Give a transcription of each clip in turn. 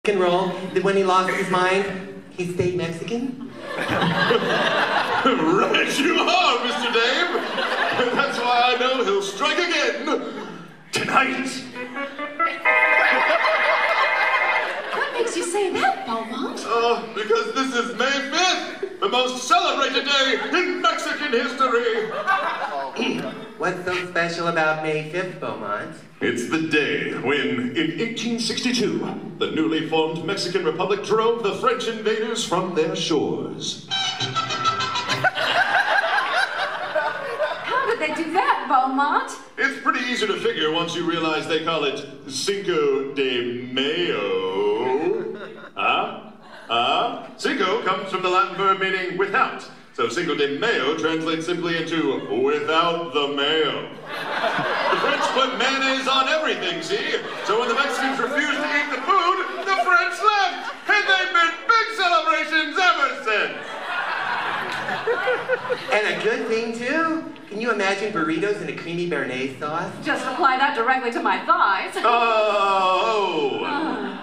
and roll that when he lost his mind, he stayed Mexican? Right you are, Mr. Dave. That's why I know he'll strike again tonight. What makes you say that, Beaumont? Oh, because this is May 5th, the most celebrated day in Mexican history. What's so special about May 5th, Beaumont? It's the day when, in 1862, the newly formed Mexican Republic drove the French invaders from their shores. How did they do that, Beaumont? It's pretty easy to figure once you realize they call it Cinco de Mayo. Cinco comes from the Latin verb meaning without. So Cinco de Mayo translates simply into without the mayo. The French put mayonnaise on everything, see? So when the Mexicans refused to eat the food, the French left. And they've been big celebrations ever since. And a good thing, too? Can you imagine burritos in a creamy béarnaise sauce? Just apply that directly to my thighs. A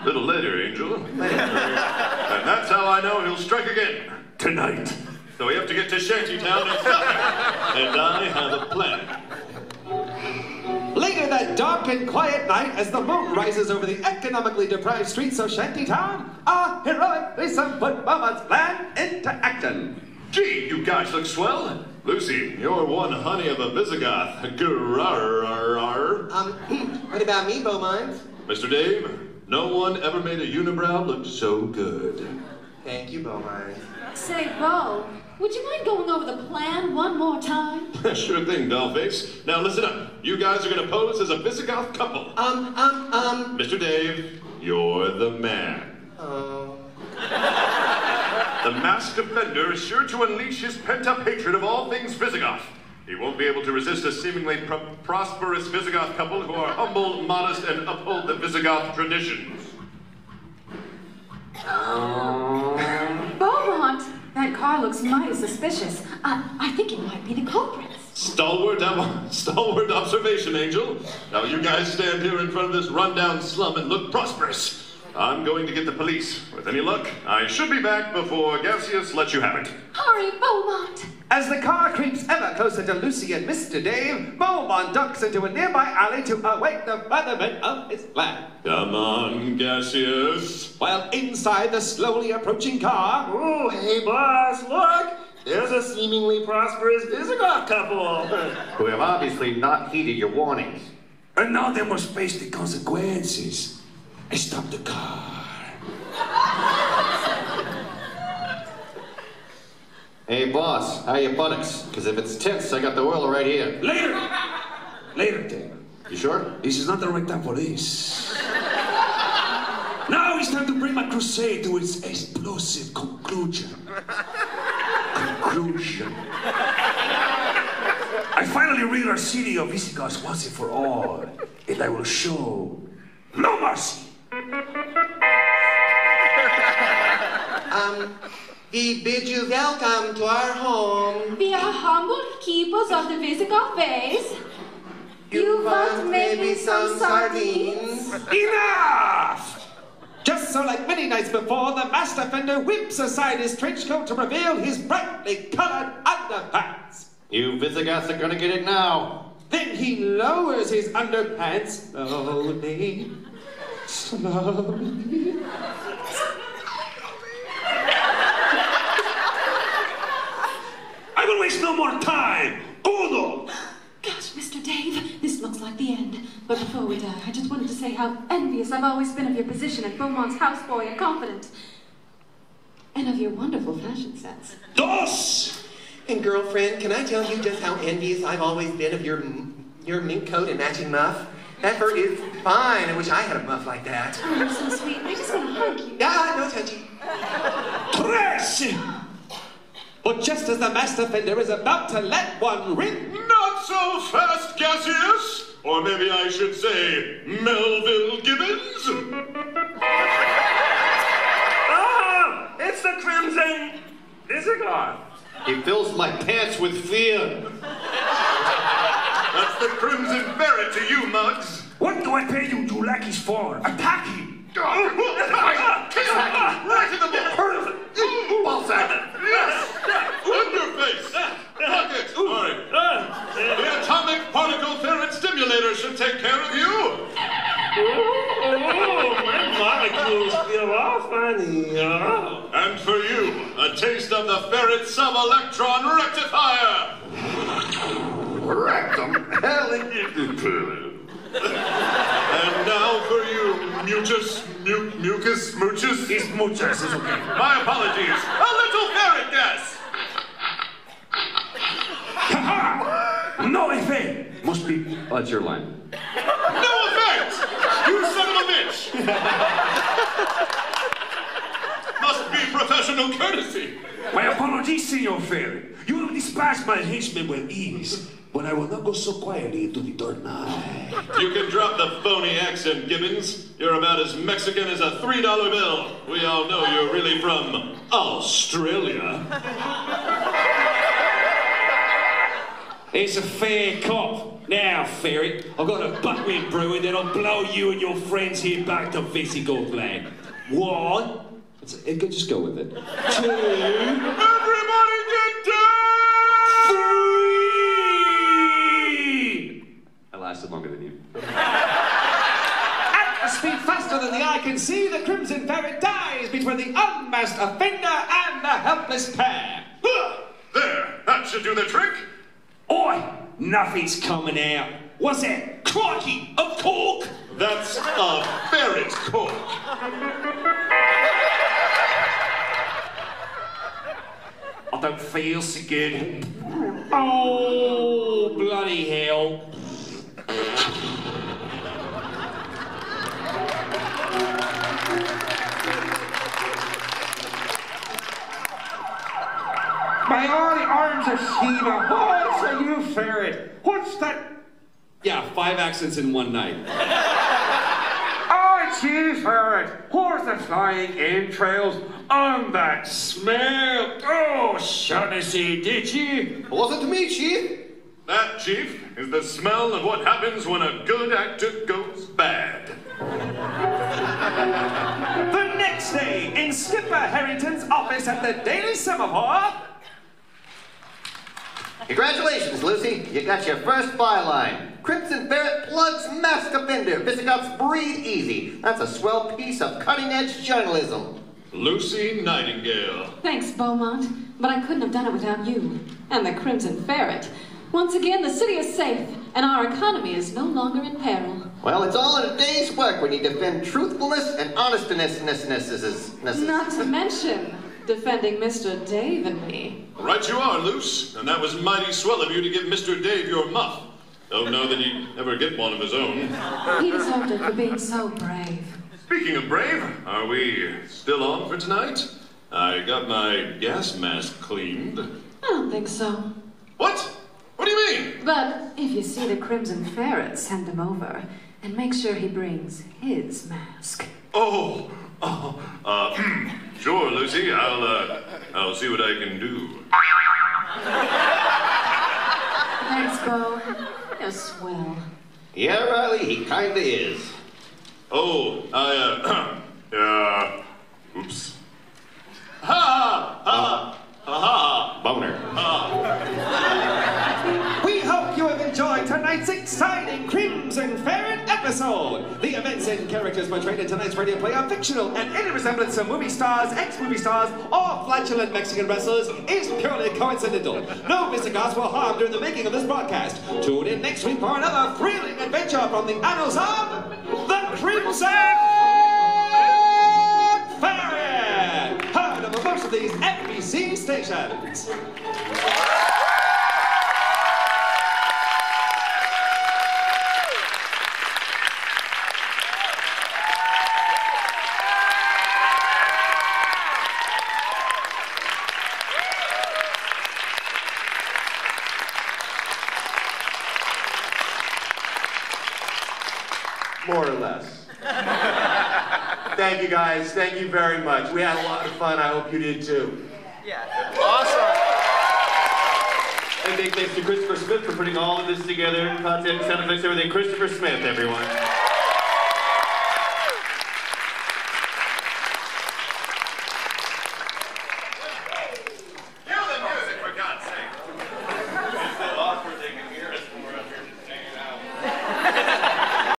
little later, Angel. And that's how I know he'll strike again. Tonight. So we have to get to Shantytown and stop him. And I have a plan. Later that dark and quiet night, as the moon rises over the economically deprived streets of Shantytown, our heroic Lisa put Beaumont's plan into action. Gee, you guys look swell. Lucy, you're one honey of a Visigoth. Grrr. What about me, Beaumont? Mr. Dave, no one ever made a unibrow look so good. Thank you, Beaumont. Say, Beau, would you mind going over the plan one more time? Sure thing, dollface. Now listen up. You guys are gonna pose as a Visigoth couple. Mr. Mr. Dave, you're the man. Oh. The masked offender is sure to unleash his pent-up hatred of all things Visigoth. He won't be able to resist a seemingly prosperous Visigoth couple who are humble, modest, and uphold the Visigoth traditions. Beaumont, that car looks mighty suspicious. I think it might be the culprits. Stalwart observation, Angel. Now you guys stand here in front of this rundown slum and look prosperous. I'm going to get the police. With any luck, I should be back before Gaseous lets you have it. Hurry, Beaumont. As the car creeps ever closer to Lucy and Mr. Dave, Beaumont ducks into a nearby alley to await the furtherment of his plan. Come on, Gaseous. While inside the slowly approaching car... Oh, hey, boss, look! There's a seemingly prosperous Visigoth couple. Who have obviously not heeded your warnings. And now they must face the consequences. I stopped the car. Hey, boss, how are your buttocks? Because if it's tense, I got the oil right here. Later, Dave. You sure? This is not the right time for this. Now it's time to bring my crusade to its explosive conclusion. I finally rid our city of Visigoths once and for all, and I will show no mercy. We bid you welcome to our home. We are humble keepers of the Visigoth vase. You want maybe some sardines? Enough! Just so like many nights before, the masked offender whips aside his trench coat to reveal his brightly colored underpants. You Visigoths are gonna get it now. Then he lowers his underpants slowly. I will waste no more time. Uno! Gosh, Mr. Dave, this looks like the end. But before we die, I just wanted to say how envious I've always been of your position as Beaumont's houseboy and confidant. And of your wonderful fashion sense. Dos! And girlfriend, can I tell you just how envious I've always been of your mink coat and matching muff? That fur is fine. I wish I had a muff like that. Oh, you're so sweet. I just want to hug you. Ah, no touchy. Tres! But just as the masked offender is about to let one rip... Not so fast, Gaseous! Or maybe I should say, Melville Gibbons? Ah! It's the Crimson Visigoth. He fills my pants with fear. That's the Crimson Ferret to you, Muggs. What do I pay you lackeys for? Attack him! you're all funny. And for you, a taste of the Ferret Sub-Electron Rectifier. Rectum? Hell, And now for you, mucus, smooches. It's muchas, it's okay. My apologies. A little ferret gas. No effect! Must be... Oh, that's your line. No offense! You son of a bitch! Must be professional courtesy. My apologies, Senor Ferret. You will dispatch my henchmen with ease, but I will not go so quietly into the dark night. You can drop the phony accent, Gibbons. You're about as Mexican as a $3 bill. We all know you're really from Australia. It's a fair cop. Now, Ferret, I've got a buckwheat brewing that'll blow you and your friends here back to Visigoth land. 1. Just go with it. 2. Everybody get down! 3. I lasted longer than you. At a speed faster than the eye can see, the Crimson Ferret dies between the unmasked offender and the helpless pair. There, that should do the trick. Oi! Nothing's coming out. What's that? Crikey! A cork? That's a ferret cork. I don't feel so good. Oh, bloody hell. My arms are Shiva. What's a you ferret? What's that? Yeah, 5 accents in one night. Oh, it's you, ferret. Where's the flying entrails on that smell? Oh, Shaughnessy, did you? It wasn't to me, Chief. That, Chief, is the smell of what happens when a good actor goes bad. The next day, in Skipper Harrington's office at the Daily Semaphore. Congratulations, Lucy. You got your first byline. Crimson Ferret plugs masked offender. Visigoths breathe easy. That's a swell piece of cutting-edge journalism. Lucy Nightingale. Thanks, Beaumont. But I couldn't have done it without you. And the Crimson Ferret. Once again, the city is safe, and our economy is no longer in peril. Well, it's all in a day's work when you defend truthfulness and honestness. Not to mention defending Mr. Dave and me. Right you are, Luce. And that was mighty swell of you to give Mr. Dave your muff. Don't know that he'd ever get one of his own. He deserved it for being so brave. Speaking of brave, are we still on for tonight? I got my gas mask cleaned. I don't think so. What? What do you mean? But if you see the Crimson Ferret, send him over and make sure he brings his mask. Sure, Lucy. I'll see what I can do. Thanks, Bo. You're swell. Yeah, Riley, he kinda is. Oh, oops. Ha! Boner. We hope you have enjoyed tonight's exciting Crimson Ferret episode. The events and characters portrayed in tonight's radio play are fictional, and any resemblance to movie stars, ex-movie stars, or flatulent Mexican wrestlers is purely coincidental. No Visigoths were harmed during the making of this broadcast. Tune in next week for another thrilling adventure from the annals of the Crimson Ferret. Heard of most of these NBC stations. More or less. Thank you, guys. Thank you very much. We had a lot of fun. I hope you did too. Yeah. Awesome. And big thanks to Christopher Smith for putting all of this together. Content, sound effects, everything. Christopher Smith, everyone.